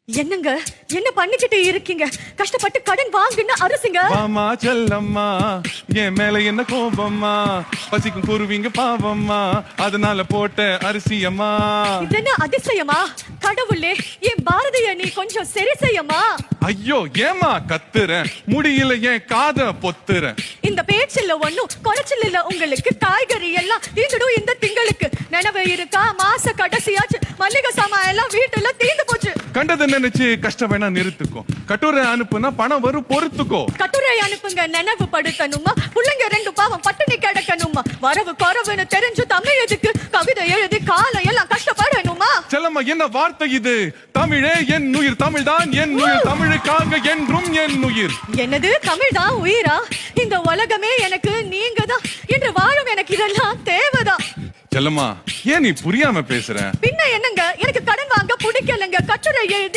என்னங்க என்ன பண்ணிக்கிட்டு இருக்கீங்க? கஷ்டப்பட்டு கடன் வாங்குன அரசுங்க. வாமா செல்லம்மா, என் மேல என்ன கோபம்மா? பசிக்கும் குருவிங்க பாவம்மா, அதனால போட்ட அரிசியம்மா. இது என்ன அதிசயமா? கடவுளே, என் பாரதிய நீ கொஞ்சம் சரி செய்யமா. ஐயோ ஏமா கத்துறேன், முடியல என் காத பொத்துறேன். இந்த பேச்சில்ல ஒண்ணும் குறைச்சல் இல்ல உங்களுக்கு. காய்கறி எல்லாம் தீந்துடும் இந்த திங்களுக்கு. நினைவு இருக்கா? மாச கடைசியாச்சு மல்லிகை சாமான் எல்லாம் வீட்டுல தீந்து போச்சு. கண்டதை நினைச்சு கஷ்டம் வேணா நிறுத்துக்கோ. கட்டுரை அனுப்புனா பணம் வரும் பொறுத்துக்கோ. கட்டுரை அனுப்புங்க நினைவு படுத்தணுமா? பிள்ளைங்க 2 பாவம் பட்டினி கிடக்கணுமா? வரவு குறவுன்னு தெரிஞ்சு தமிழ் எதுக்கு? கவிதை எழுதி காலம் எல்லாம் கஷ்டப்படணுமா? செல்லம்மா என்ன வார்த்தை இது? தமிழே என் உயிர், தமிழ் தான் என் உயிர், தமிழுக்காக என்றும் என் உயிர். என்னது தமிழ் தான் உயிரா? இந்த உலகமே எனக்கு நீங்க தான் என்று வாழும் எனக்கு இதெல்லாம் தேவைதான். செல்லம்மா ஏன் நீ புரியாம பேசுற? பின்ன என்னங்க, எனக்கு கடன் வாங்க பிடிக்கலங்க. கட்டுரை எழுதி